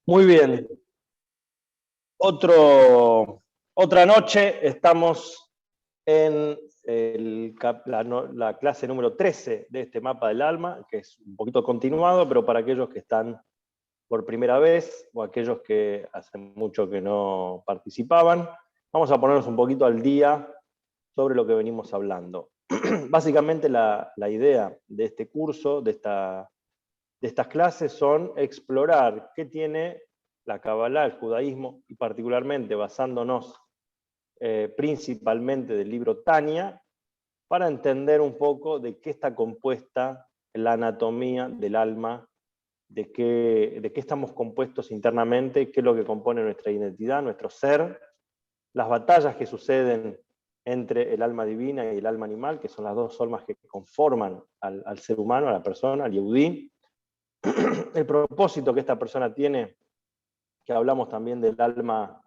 Muy bien. Otra noche estamos en la clase número 13 de este mapa del alma, que es un poquito continuado, pero para aquellos que están por primera vez o aquellos que hace mucho que no participaban, vamos a ponernos un poquito al día sobre lo que venimos hablando. Básicamente la idea de este curso, de estas clases, son explorar qué tiene la Kabbalah, el judaísmo, y particularmente basándonos principalmente del libro Tania, para entender un poco de qué está compuesta la anatomía del alma, de qué estamos compuestos internamente, qué es lo que compone nuestra identidad, nuestro ser, las batallas que suceden entre el alma divina y el alma animal, que son las dos almas que conforman al ser humano, a la persona, al Yehudí, el propósito que esta persona tiene, que hablamos también del alma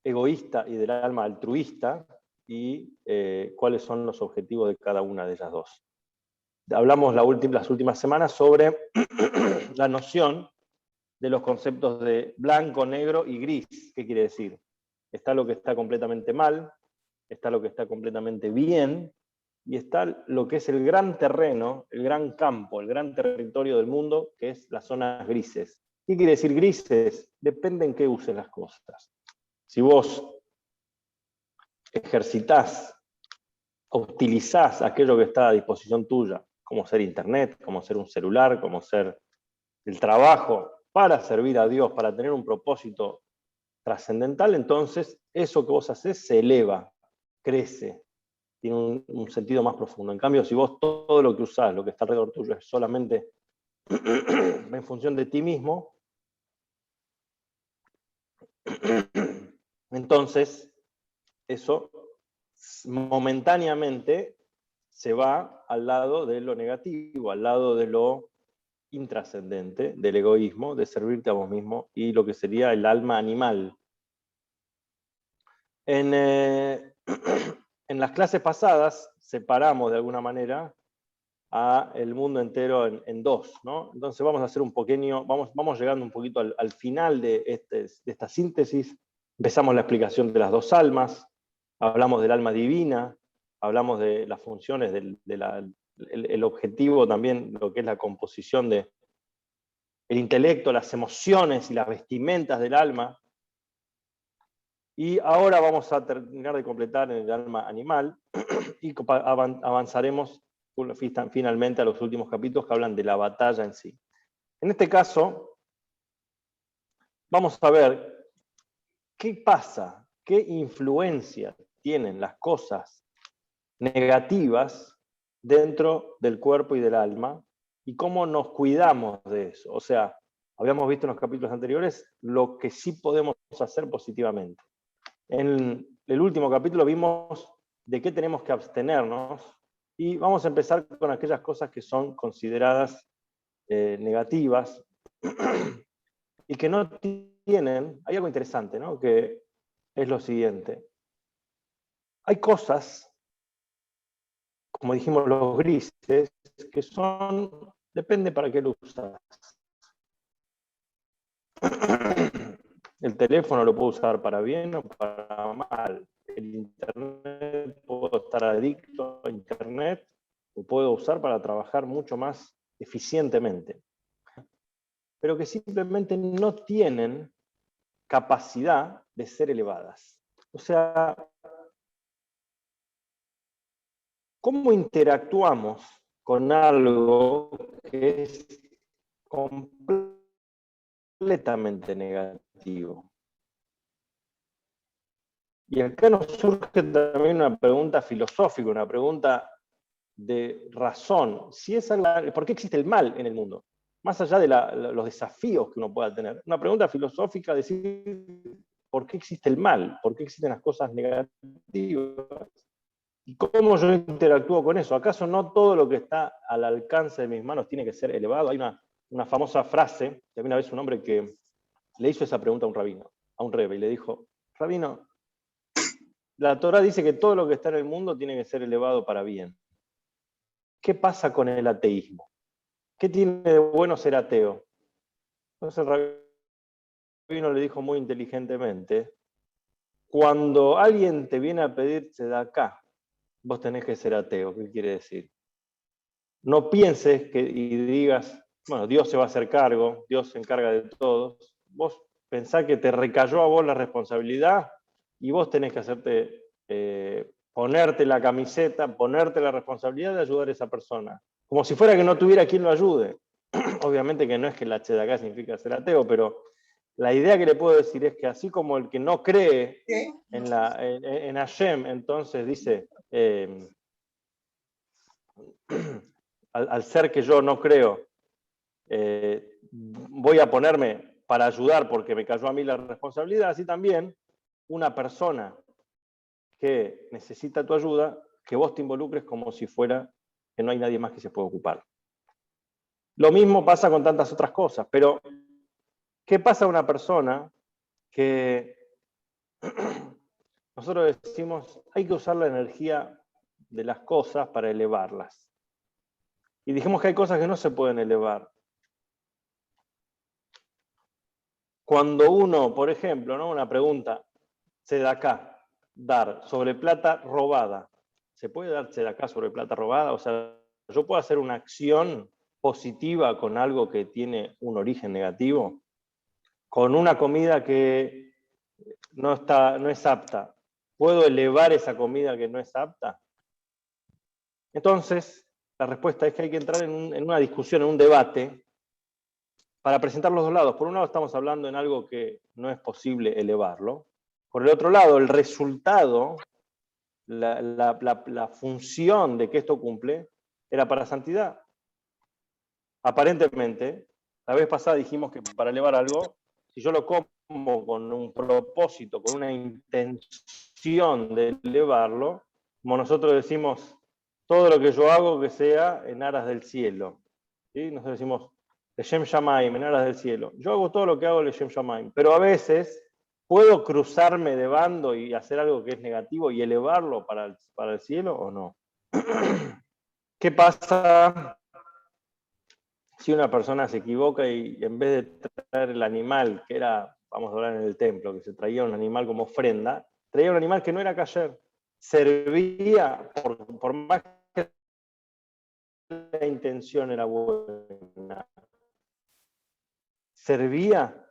egoísta y del alma altruista, y cuáles son los objetivos de cada una de ellas dos. Hablamos las últimas semanas sobre la noción de los conceptos de blanco, negro y gris. ¿Qué quiere decir? Está lo que está completamente mal, está lo que está completamente bien, y está lo que es el gran terreno, el gran campo, el gran territorio del mundo, que es las zonas grises. ¿Qué quiere decir grises? Depende en qué uses las cosas. Si vos ejercitás o utilizás aquello que está a disposición tuya, como ser internet, como ser un celular, como ser el trabajo, para servir a Dios, para tener un propósito trascendental, entonces eso que vos haces se eleva, crece, tiene un sentido más profundo. En cambio, si vos todo lo que usás, lo que está alrededor tuyo, es solamente en función de ti mismo, entonces eso momentáneamente se va al lado de lo negativo, al lado de lo intrascendente, del egoísmo, de servirte a vos mismo, y lo que sería el alma animal. En, en las clases pasadas separamos de alguna manera a el mundo entero en dos, ¿no? Entonces vamos a hacer un pequeño, vamos llegando un poquito al final de esta síntesis. Empezamos la explicación de las dos almas, hablamos del alma divina, hablamos de las funciones, el objetivo también, lo que es la composición del intelecto, las emociones y las vestimentas del alma. Y ahora vamos a terminar de completar en el alma animal y avanzaremos finalmente a los últimos capítulos que hablan de la batalla en sí. En este caso, vamos a ver qué pasa, qué influencia tienen las cosas negativas dentro del cuerpo y del alma, y cómo nos cuidamos de eso. O sea, habíamos visto en los capítulos anteriores lo que sí podemos hacer positivamente. En el último capítulo vimos de qué tenemos que abstenernos, y vamos a empezar con aquellas cosas que son consideradas negativas y que no tienen. Hay algo interesante, ¿no? Que es lo siguiente. Hay cosas, como dijimos, los grises, que son, depende para qué lo usas. El teléfono lo puedo usar para bien o para mal. El internet, puedo estar adicto a internet, lo puedo usar para trabajar mucho más eficientemente. Pero que simplemente no tienen capacidad de ser elevadas. O sea, ¿cómo interactuamos con algo que es completamente negativo? Y acá nos surge también una pregunta filosófica, una pregunta de razón. Si es ¿por qué existe el mal en el mundo? Más allá de los desafíos que uno pueda tener. Una pregunta filosófica, decir, ¿por qué existe el mal? ¿Por qué existen las cosas negativas? ¿Y cómo yo interactúo con eso? ¿Acaso no todo lo que está al alcance de mis manos tiene que ser elevado? Hay una famosa frase, que una vez un hombre que le hizo esa pregunta a un rabino, a un rebe, y le dijo, rabino, la Torá dice que todo lo que está en el mundo tiene que ser elevado para bien. ¿Qué pasa con el ateísmo? ¿Qué tiene de bueno ser ateo? Entonces el rabino Rabino le dijo muy inteligentemente, cuando alguien te viene a pedir tzedaká, vos tenés que ser ateo. ¿Qué quiere decir? No pienses y digas, bueno, Dios se va a hacer cargo, Dios se encarga de todos. Vos pensás que te recayó a vos la responsabilidad y vos tenés que hacerte, ponerte la camiseta, ponerte la responsabilidad de ayudar a esa persona. Como si fuera que no tuviera quien lo ayude. Obviamente que no es que la tzedaká significa ser ateo, pero la idea que le puedo decir es que así como el que no cree en Hashem, entonces dice, al ser que yo no creo, voy a ponerme para ayudar porque me cayó a mí la responsabilidad, así también una persona que necesita tu ayuda, que vos te involucres como si fuera que no hay nadie más que se pueda ocupar. Lo mismo pasa con tantas otras cosas, pero ¿qué pasa a una persona que nosotros decimos hay que usar la energía de las cosas para elevarlas? Y dijimos que hay cosas que no se pueden elevar. Cuando uno, por ejemplo, ¿no? Una pregunta, tzedaká, dar sobre plata robada. ¿Se puede dar tzedaká sobre plata robada? O sea, ¿yo puedo hacer una acción positiva con algo que tiene un origen negativo? Con una comida que no es apta. ¿Puedo elevar esa comida que no es apta? Entonces, la respuesta es que hay que entrar en una discusión, en un debate, para presentar los dos lados. Por un lado estamos hablando en algo que no es posible elevarlo. Por el otro lado, el resultado, la función de que esto cumple, era para santidad. Aparentemente, la vez pasada dijimos que para elevar algo, si yo lo como con un propósito, con una intención de elevarlo, como nosotros decimos, todo lo que yo hago que sea en aras del cielo. ¿Sí? Nosotros decimos, Leshem Shamaim, en aras del cielo. Yo hago todo lo que hago Leshem Shamaim, pero a veces puedo cruzarme de bando y hacer algo que es negativo y elevarlo para el cielo o no. ¿Qué pasa si una persona se equivoca y en vez de traer el animal, que era, vamos a hablar en el templo, que se traía un animal como ofrenda, traía un animal que no era kasher? Servía, por más que la intención era buena, servía,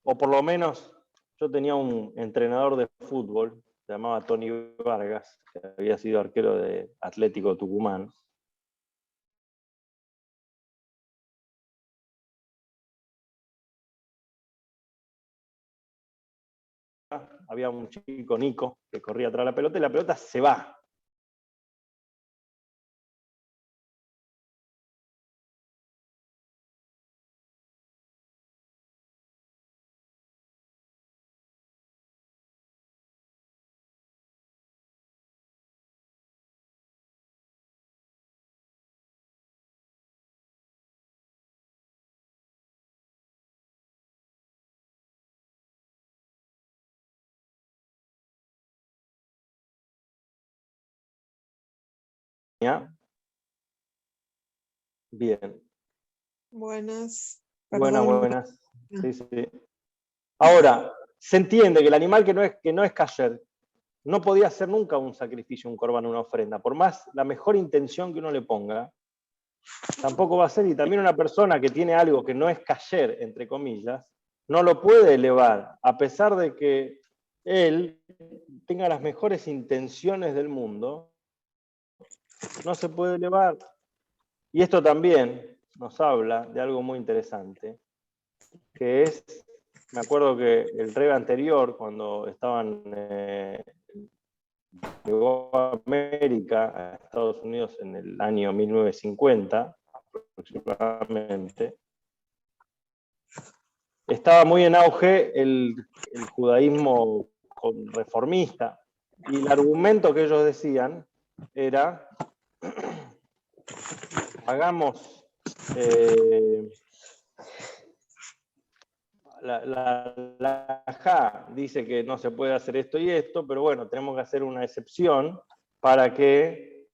o por lo menos yo tenía un entrenador de fútbol, se llamaba Tony Vargas, que había sido arquero de Atlético Tucumán. Había un chico, Nico, que corría atrás de la pelota y la pelota se va. Bien. Buenas. Buenas, Perdón. buenas. Sí, sí. Ahora, se entiende que el animal que no es kasher no podía hacer nunca un sacrificio, un corbán, una ofrenda. Por más la mejor intención que uno le ponga, tampoco va a ser. Y también una persona que tiene algo que no es kasher, entre comillas, no lo puede elevar, a pesar de que él tenga las mejores intenciones del mundo, no se puede elevar. Y esto también nos habla de algo muy interesante, que es, me acuerdo que el rey anterior, cuando llegó a América, a Estados Unidos en el año 1950, aproximadamente, estaba muy en auge el judaísmo reformista, y el argumento que ellos decían era, hagamos la JA dice que no se puede hacer esto y esto, pero bueno, tenemos que hacer una excepción para que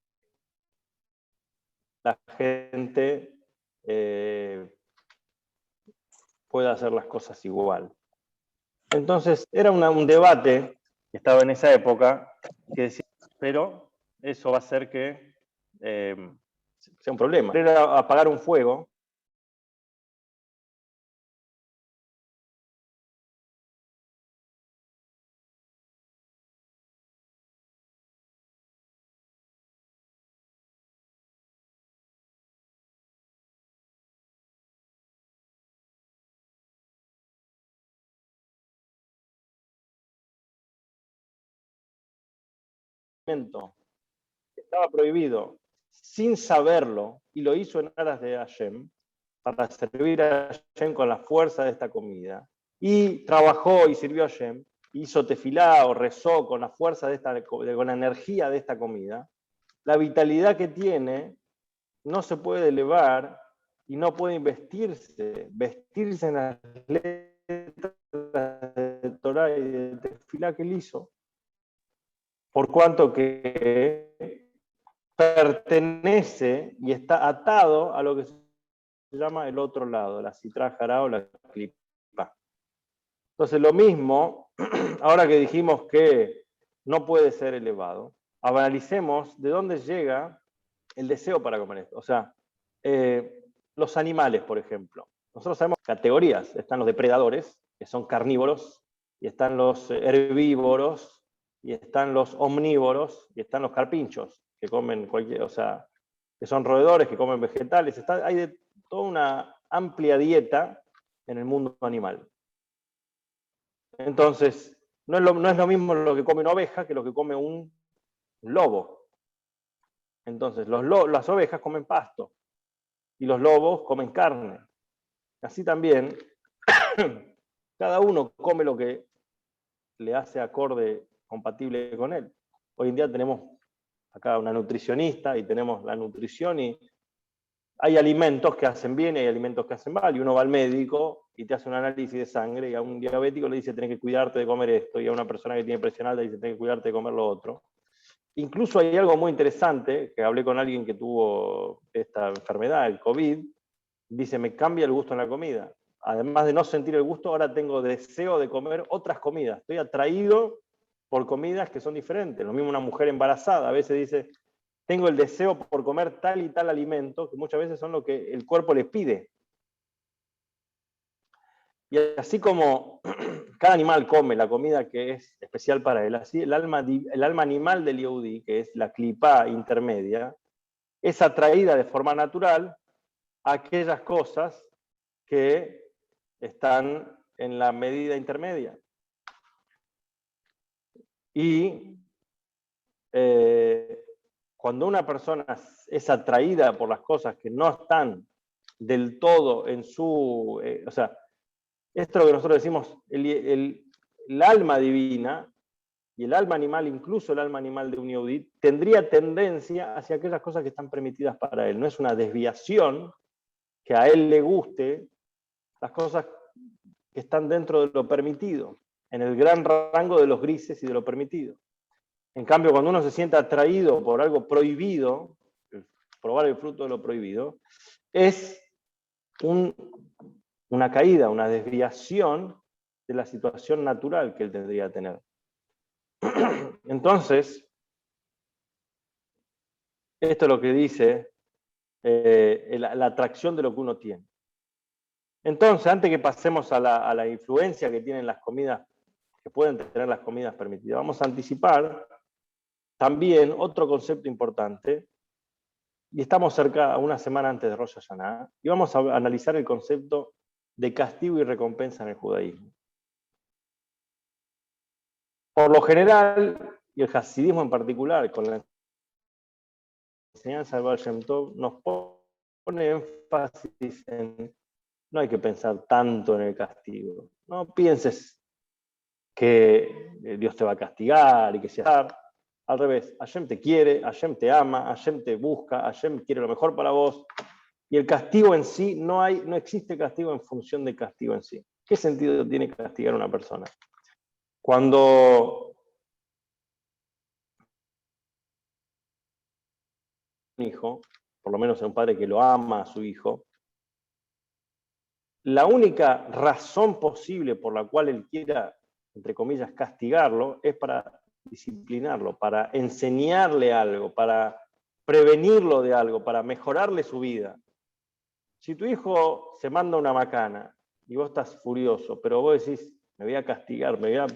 la gente pueda hacer las cosas igual. Entonces, era un debate que estaba en esa época, que decía, pero eso va a hacer que sea un problema. Era apagar un fuego. Estaba prohibido sin saberlo, y lo hizo en aras de Hashem, para servir a Hashem con la fuerza de esta comida. Y trabajó y sirvió a Hashem, hizo tefilá o rezó con la fuerza con la energía de esta comida. La vitalidad que tiene no se puede elevar y no puede vestirse en las letras de Torah y de tefilá que él hizo, por cuanto que pertenece y está atado a lo que se llama el otro lado, la sitra jará o la clipa. Entonces lo mismo, ahora que dijimos que no puede ser elevado, analicemos de dónde llega el deseo para comer esto. O sea, los animales, por ejemplo. Nosotros sabemos categorías. Están los depredadores, que son carnívoros, y están los herbívoros, y están los omnívoros, y están los carpinchos, que comen cualquier, o sea, que son roedores, que comen vegetales. Hay de toda una amplia dieta en el mundo animal. Entonces, no es lo mismo lo que come una oveja que lo que come un lobo. Entonces, las ovejas comen pasto y los lobos comen carne. Así también, cada uno come lo que le hace acorde, compatible con él. Hoy en día tenemos acá una nutricionista y tenemos la nutrición, y hay alimentos que hacen bien y hay alimentos que hacen mal, y uno va al médico y te hace un análisis de sangre, y a un diabético le dice tenés que cuidarte de comer esto, y a una persona que tiene presión alta le dice tenés que cuidarte de comer lo otro. Incluso hay algo muy interesante, que hablé con alguien que tuvo esta enfermedad, el COVID, dice, me cambia el gusto en la comida. Además de no sentir el gusto, ahora tengo deseo de comer otras comidas. Estoy atraído por comidas que son diferentes. Lo mismo una mujer embarazada, a veces dice, tengo el deseo por comer tal y tal alimento, que muchas veces son lo que el cuerpo le pide. Y así como cada animal come la comida que es especial para él, así el alma animal del Yehudi, que es la clipá intermedia, es atraída de forma natural a aquellas cosas que están en la medida intermedia. Y cuando una persona es atraída por las cosas que no están del todo en su... o sea, esto es lo que nosotros decimos, el alma divina y el alma animal, incluso el alma animal de un Yehudi, tendría tendencia hacia aquellas cosas que están permitidas para él. No es una desviación que a él le guste las cosas que están dentro de lo permitido, en el gran rango de los grises y de lo permitido. En cambio, cuando uno se siente atraído por algo prohibido, probar el fruto de lo prohibido, es una caída, una desviación de la situación natural que él tendría que tener. Entonces, esto es lo que dice la atracción de lo que uno tiene. Entonces, antes que pasemos a la influencia que tienen las comidas, que pueden tener las comidas permitidas, vamos a anticipar también otro concepto importante, y estamos cerca, una semana antes de Rosh Hashanah, y vamos a analizar el concepto de castigo y recompensa en el judaísmo. Por lo general, y el hasidismo en particular, con la enseñanza del Baal Shem Tov, nos pone énfasis en no hay que pensar tanto en el castigo. No pienses que Dios te va a castigar y que sea... Al revés, Hashem te quiere, Hashem te ama, Hashem te busca, Hashem quiere lo mejor para vos. Y el castigo en sí, no existe castigo en función de castigo en sí. ¿Qué sentido tiene castigar a una persona? Cuando un hijo, por lo menos un padre que lo ama a su hijo, la única razón posible por la cual él quiera, entre comillas, castigarlo, es para disciplinarlo, para enseñarle algo, para prevenirlo de algo, para mejorarle su vida. Si tu hijo se manda una macana y vos estás furioso, pero vos decís, me voy a castigar, me voy a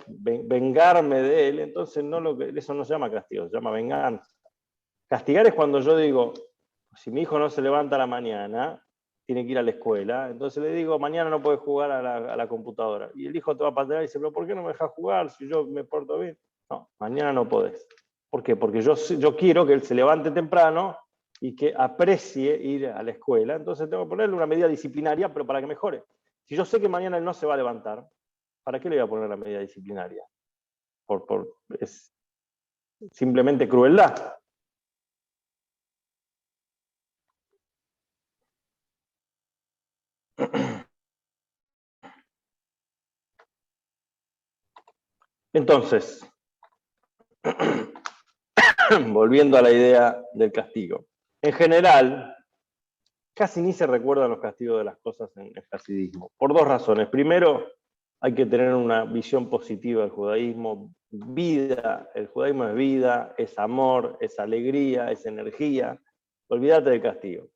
vengarme de él, entonces eso no se llama castigo, se llama venganza. Castigar es cuando yo digo, si mi hijo no se levanta a la mañana, tiene que ir a la escuela, entonces le digo, mañana no puedes jugar a la computadora. Y el hijo te va a patear y dice, pero ¿por qué no me dejas jugar si yo me porto bien? No, mañana no podés. ¿Por qué? Porque yo quiero que él se levante temprano y que aprecie ir a la escuela, entonces tengo que ponerle una medida disciplinaria, pero para que mejore. Si yo sé que mañana él no se va a levantar, ¿para qué le voy a poner la medida disciplinaria? Es simplemente crueldad. Entonces, volviendo a la idea del castigo. En general, casi ni se recuerdan los castigos de las cosas en el hasidismo, por dos razones. Primero, hay que tener una visión positiva del judaísmo. Vida, el judaísmo es vida, es amor, es alegría, es energía. Olvídate del castigo.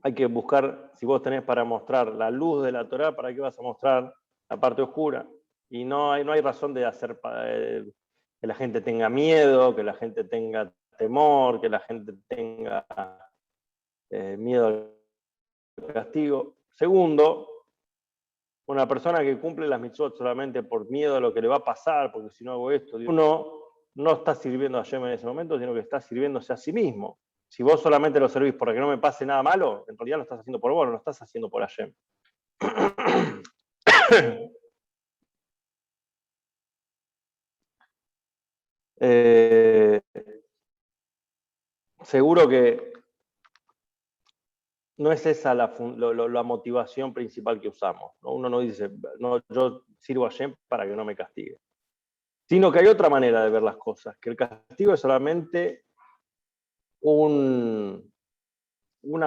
Hay que buscar, si vos tenés para mostrar la luz de la Torá, ¿para qué vas a mostrar la parte oscura? Y no hay razón de hacer que la gente tenga miedo, que la gente tenga temor, que la gente tenga miedo al castigo. Segundo, una persona que cumple las mitzvot solamente por miedo a lo que le va a pasar, porque si no hago esto, uno no está sirviendo a Hashem en ese momento, sino que está sirviéndose a sí mismo. Si vos solamente lo servís para que no me pase nada malo, en realidad lo estás haciendo por vos, no lo estás haciendo por Hashem. Seguro que no es esa la motivación principal que usamos, ¿no? Uno no dice, no, yo sirvo a Hashem para que no me castigue. Sino que hay otra manera de ver las cosas, que el castigo es solamente una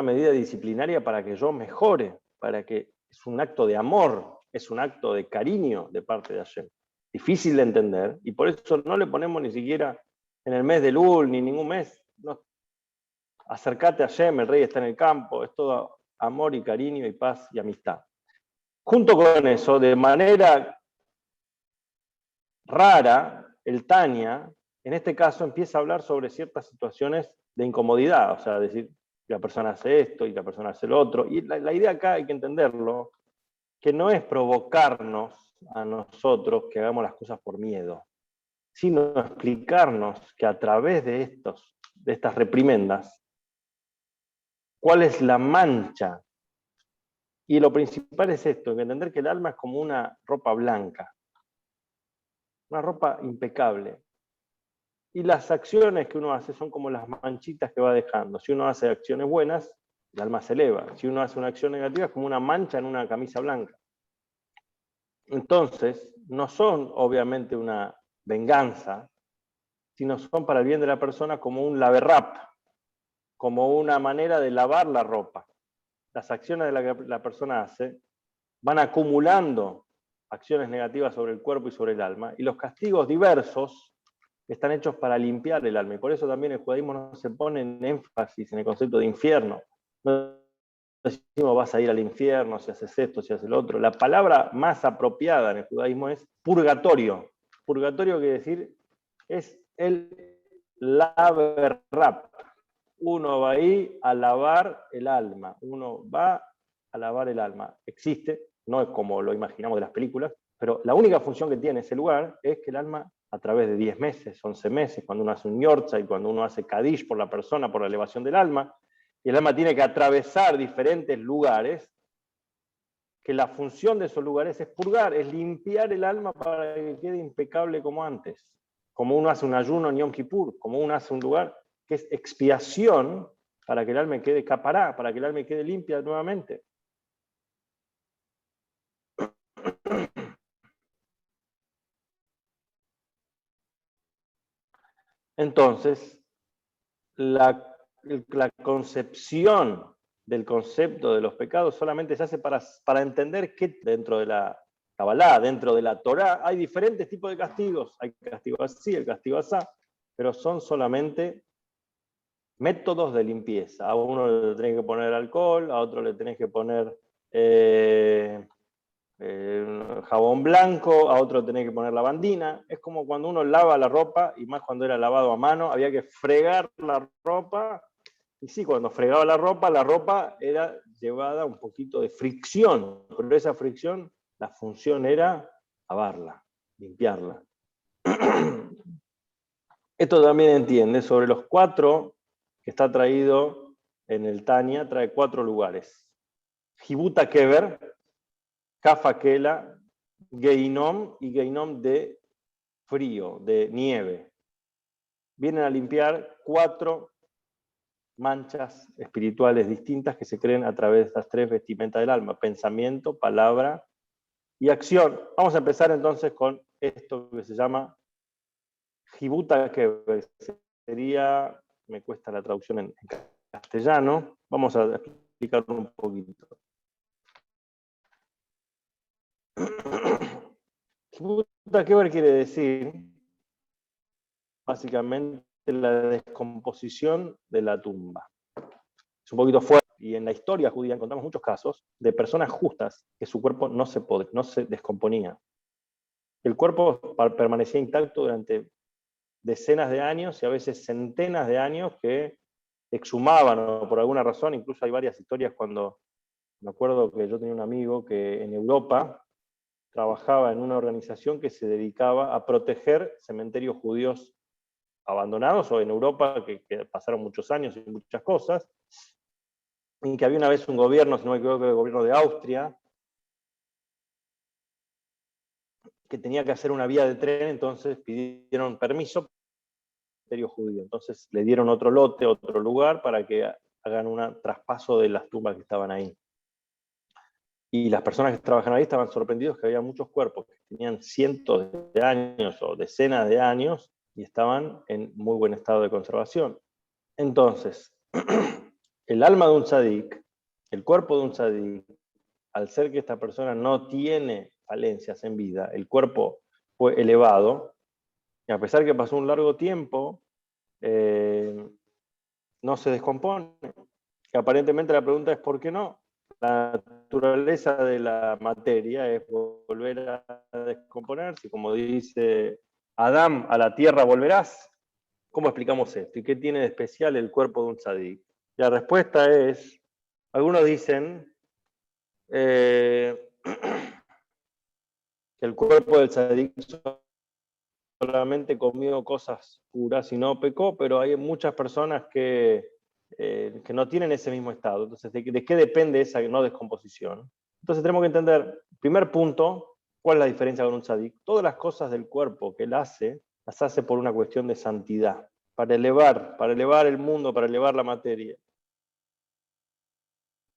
medida disciplinaria para que yo mejore, para que es un acto de amor, es un acto de cariño de parte de Hashem. Difícil de entender, y por eso no le ponemos ni siquiera en el mes de Elul, ni ningún mes. No. Acércate a Hashem, el rey está en el campo, es todo amor y cariño y paz y amistad. Junto con eso, de manera rara, el Tanya, en este caso, empieza a hablar sobre ciertas situaciones de incomodidad, o sea, decir que la persona hace esto y que la persona hace lo otro. Y la idea acá hay que entenderlo, que no es provocarnos a nosotros que hagamos las cosas por miedo, sino explicarnos que a través de estas reprimendas, cuál es la mancha. Y lo principal es esto, que entender que el alma es como una ropa blanca, una ropa impecable. Y las acciones que uno hace son como las manchitas que va dejando. Si uno hace acciones buenas, el alma se eleva. Si uno hace una acción negativa, es como una mancha en una camisa blanca. Entonces, no son obviamente una venganza, sino son para el bien de la persona como un laverrap, como una manera de lavar la ropa. Las acciones de la que la persona hace van acumulando acciones negativas sobre el cuerpo y sobre el alma, y los castigos diversos están hechos para limpiar el alma, y por eso también el judaísmo no se pone en énfasis en el concepto de infierno. No decimos vas a ir al infierno si haces esto, si haces lo otro. La palabra más apropiada en el judaísmo es purgatorio. Purgatorio quiere decir, es el laverrap. Uno va ahí a lavar el alma, uno va a lavar el alma. Existe, no es como lo imaginamos de las películas, pero la única función que tiene ese lugar es que el alma, a través de 10 meses, 11 meses, cuando uno hace un yortzeit, cuando uno hace Kadish por la persona, por la elevación del alma, y el alma tiene que atravesar diferentes lugares, que la función de esos lugares es purgar, es limpiar el alma para que quede impecable como antes. Como uno hace un ayuno en Yom Kippur, como uno hace un lugar que es expiación para que el alma quede capará, para que el alma quede limpia nuevamente. Entonces, la concepción del concepto de los pecados solamente se hace para entender que dentro de la Kabbalah, dentro de la Torá, hay diferentes tipos de castigos. Hay castigo así, el castigo asá, pero son solamente métodos de limpieza. A uno le tenés que poner alcohol, a otro le tenés que poner jabón blanco, a otro tenés que poner lavandina. Es como cuando uno lava la ropa, y más cuando era lavado a mano, había que fregar la ropa. Y sí, cuando fregaba la ropa era llevada un poquito de fricción, pero esa fricción, la función era lavarla, limpiarla. Esto también entiende, sobre los 4 que está traído en el Tania, trae 4 lugares. Jibuta Keber, Kafa Kela, Geinom y Geinom de frío, de nieve. Vienen a limpiar 4 manchas espirituales distintas que se creen a través de estas 3 vestimentas del alma: pensamiento, palabra y acción. Vamos a empezar entonces con esto que se llama Jibuta Keber. Sería, me cuesta la traducción en castellano, vamos a explicarlo un poquito. Jibuta Keber quiere decir básicamente la descomposición de la tumba. Es un poquito fuerte, y en la historia judía encontramos muchos casos de personas justas que su cuerpo no se descomponía. El cuerpo permanecía intacto durante decenas de años y a veces centenas de años, que exhumaban o por alguna razón. Incluso hay varias historias cuando, me acuerdo que yo tenía un amigo que en Europa trabajaba en una organización que se dedicaba a proteger cementerios judíos abandonados, o en Europa, que pasaron muchos años y muchas cosas, y que había una vez un gobierno, si no me equivoco, el gobierno de Austria, que tenía que hacer una vía de tren. Entonces pidieron permiso para el cementerio judío. Entonces le dieron otro lote, otro lugar, para que hagan un traspaso de las tumbas que estaban ahí. Y las personas que trabajan ahí estaban sorprendidos que había muchos cuerpos que tenían cientos de años o decenas de años y estaban en muy buen estado de conservación. Entonces, el alma de un tzadik, el cuerpo de un tzadik, al ser que esta persona no tiene falencias en vida, el cuerpo fue elevado, y a pesar que pasó un largo tiempo, no se descompone. Y aparentemente la pregunta es ¿por qué no? La naturaleza de la materia es volver a descomponerse. Como dice Adán, a la tierra volverás. ¿Cómo explicamos esto? ¿Y qué tiene de especial el cuerpo de un tzadik? La respuesta es, algunos dicen que el cuerpo del tzadik solamente comió cosas puras y no pecó, pero hay muchas personas que no tienen ese mismo estado. Entonces, ¿de qué depende esa no descomposición? Entonces tenemos que entender, primer punto, ¿cuál es la diferencia con un tzadik? Todas las cosas del cuerpo que él hace, las hace por una cuestión de santidad, para elevar el mundo, para elevar la materia.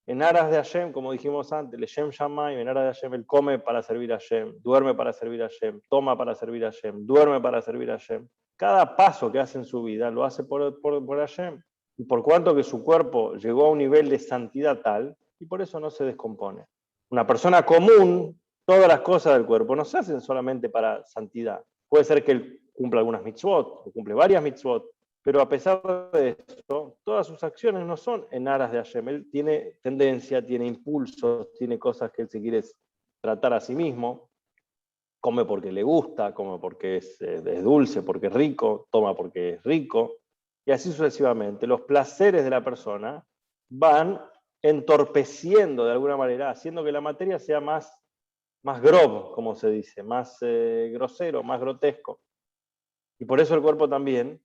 En aras de Hashem, como dijimos antes, Leshem Shamayim, en aras de Hashem, él come para servir a Hashem, duerme para servir a Hashem, toma para servir a Hashem, duerme para servir a Hashem. Cada paso que hace en su vida lo hace por Hashem. Y por cuanto que su cuerpo llegó a un nivel de santidad tal, y por eso no se descompone. Una persona común, todas las cosas del cuerpo no se hacen solamente para santidad. Puede ser que él cumpla algunas mitzvot, o cumple varias mitzvot, pero a pesar de esto, todas sus acciones no son en aras de Hashem. Él tiene tendencia, tiene impulsos, tiene cosas que él se quiere tratar a sí mismo. Come porque le gusta, come porque es dulce, porque es rico, toma porque es rico, y así sucesivamente. Los placeres de la persona van entorpeciendo de alguna manera, haciendo que la materia sea más grob, como se dice, más grosero, más grotesco. Y por eso el cuerpo también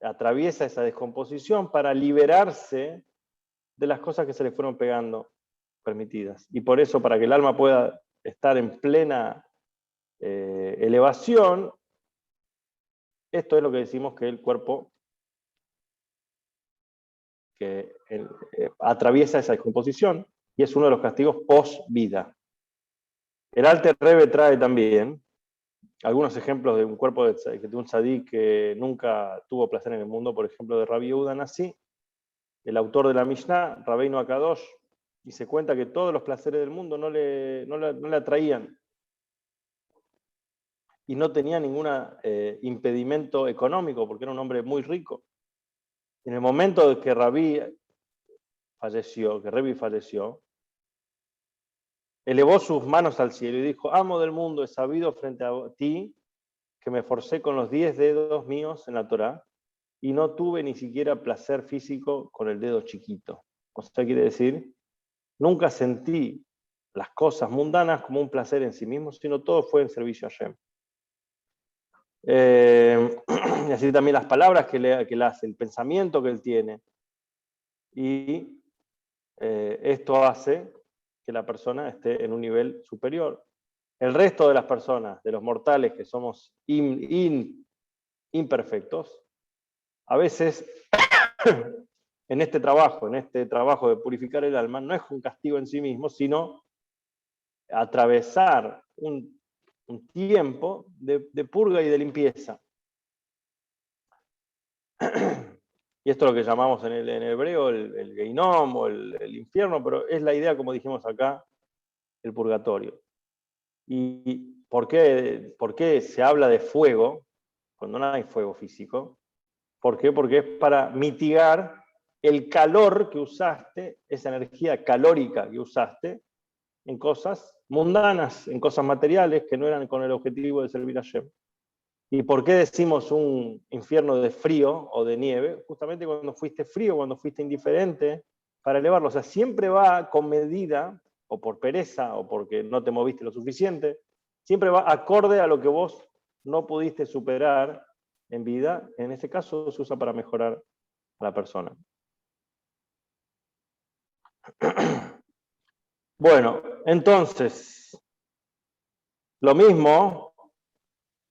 atraviesa esa descomposición para liberarse de las cosas que se le fueron pegando permitidas. Y por eso, para que el alma pueda estar en plena elevación, esto es lo que decimos que el cuerpo atraviesa esa descomposición, y es uno de los castigos post-vida. El Alter Rebbe trae también algunos ejemplos de un cuerpo de un tzadik que nunca tuvo placer en el mundo, por ejemplo, de Rabbi Yehuda Nasi. el autor de la Mishnah, Rabbeinu Akadosh, y se cuenta que todos los placeres del mundo no le atraían. Y no tenía ningún impedimento económico, porque era un hombre muy rico. En el momento de que Rebbe falleció, elevó sus manos al cielo y dijo: amo del mundo, he sabido frente a ti que me forcé con los 10 dedos míos en la Torá y no tuve ni siquiera placer físico con el dedo chiquito. O sea, quiere decir, nunca sentí las cosas mundanas como un placer en sí mismo, sino todo fue en servicio a Hashem. Y así también las palabras que él hace, el pensamiento que él tiene. Y esto hace que la persona esté en un nivel superior. El resto de las personas, de los mortales que somos imperfectos, a veces en este trabajo de purificar el alma, no es un castigo en sí mismo, sino atravesar un tiempo de purga y de limpieza. Y esto es lo que llamamos en el hebreo el Geinom o el infierno, pero es la idea, como dijimos acá, el purgatorio. ¿Y por qué se habla de fuego cuando no hay fuego físico? ¿Por qué? Porque es para mitigar el calor que usaste, esa energía calórica que usaste en cosas mundanas, en cosas materiales que no eran con el objetivo de servir a Hashem. ¿Y por qué decimos un infierno de frío o de nieve? Justamente cuando fuiste frío, cuando fuiste indiferente, para elevarlo. O sea, siempre va con medida, o por pereza, o porque no te moviste lo suficiente, siempre va acorde a lo que vos no pudiste superar en vida. En este caso se usa para mejorar a la persona. Bueno, entonces, lo mismo,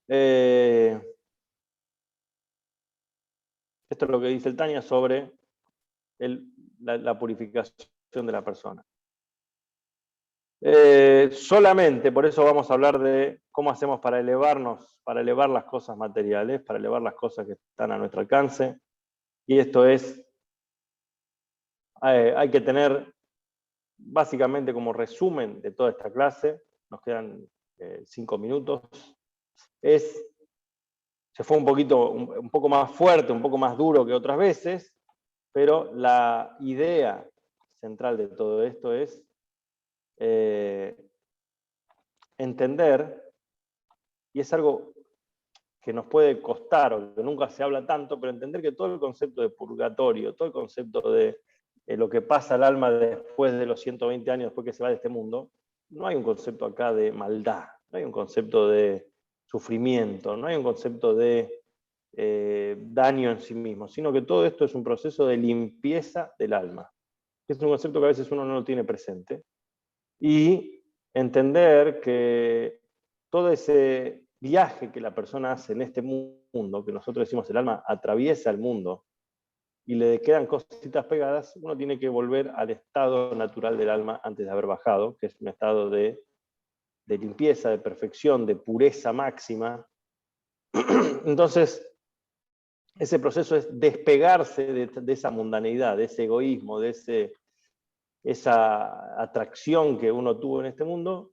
esto es lo que dice el Tanya sobre la purificación de la persona. Solamente, por eso vamos a hablar de cómo hacemos para elevarnos, para elevar las cosas materiales, para elevar las cosas que están a nuestro alcance. Y esto es, hay que tener, básicamente como resumen de toda esta clase, nos quedan 5 minutos, se fue un poco más fuerte, un poco más duro que otras veces, pero la idea central de todo esto es entender, y es algo que nos puede costar o que nunca se habla tanto, pero entender que todo el concepto de purgatorio, todo el concepto de lo que pasa al alma después de los 120 años, después que se va de este mundo, no hay un concepto acá de maldad, no hay un concepto de sufrimiento, no hay un concepto de daño en sí mismo, sino que todo esto es un proceso de limpieza del alma. Es un concepto que a veces uno no lo tiene presente. Y entender que todo ese viaje que la persona hace en este mundo, que nosotros decimos el alma atraviesa el mundo, y le quedan cositas pegadas, uno tiene que volver al estado natural del alma antes de haber bajado, que es un estado de limpieza, de perfección, de pureza máxima. Entonces, ese proceso es despegarse de esa mundaneidad, de ese egoísmo, de esa atracción que uno tuvo en este mundo,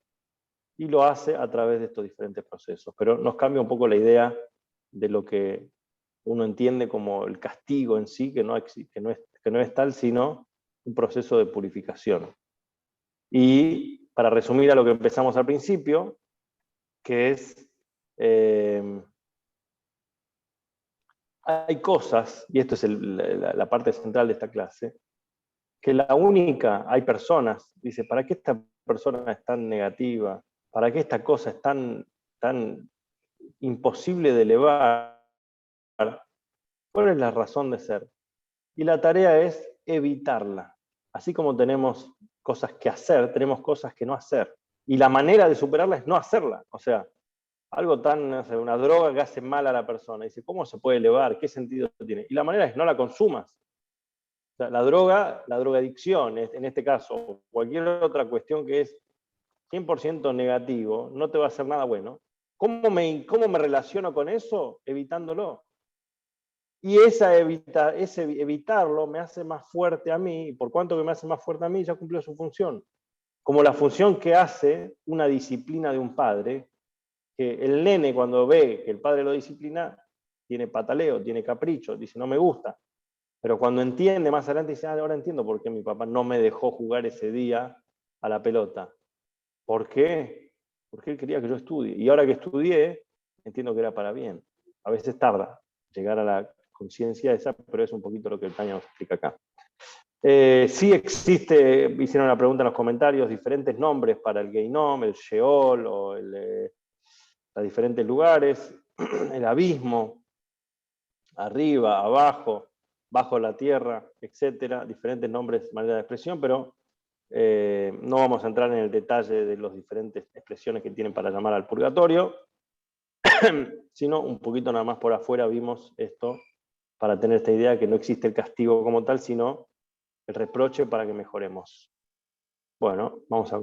y lo hace a través de estos diferentes procesos. Pero nos cambia un poco la idea de lo que uno entiende como el castigo en sí, que no es tal, sino un proceso de purificación. Y para resumir a lo que empezamos al principio, que es, hay cosas, y esto es la parte central de esta clase, que hay personas, dice, ¿para qué esta persona es tan negativa? ¿Para qué esta cosa es tan imposible de elevar? ¿Cuál es la razón de ser? Y la tarea es evitarla. Así como tenemos cosas que hacer, tenemos cosas que no hacer. Y la manera de superarla es no hacerla. O sea, algo no sé, una droga que hace mal a la persona. Dice, ¿cómo se puede elevar? ¿Qué sentido tiene? Y la manera es no la consumas. O sea, la drogadicción, en este caso, cualquier otra cuestión que es 100% negativo, no te va a hacer nada bueno. ¿Cómo me relaciono con eso? Evitándolo. Y ese evitarlo me hace más fuerte a mí, y por cuanto que me hace más fuerte a mí, ya cumplió su función. Como la función que hace una disciplina de un padre, que el nene cuando ve que el padre lo disciplina, tiene pataleo, tiene capricho, dice no me gusta. Pero cuando entiende más adelante, dice, ahora entiendo por qué mi papá no me dejó jugar ese día a la pelota. ¿Por qué? Porque él quería que yo estudie. Y ahora que estudié, entiendo que era para bien. A veces tarda llegar a la conciencia esa, pero es un poquito lo que el Tanya nos explica acá. Sí existe, hicieron la pregunta en los comentarios, diferentes nombres para el Geinom, el Sheol, o los diferentes lugares, el abismo, arriba, abajo, bajo la tierra, etcétera, diferentes nombres, manera de expresión, pero no vamos a entrar en el detalle de las diferentes expresiones que tienen para llamar al purgatorio, sino un poquito nada más por afuera vimos esto para tener esta idea que no existe el castigo como tal, sino el reproche para que mejoremos. Bueno, vamos a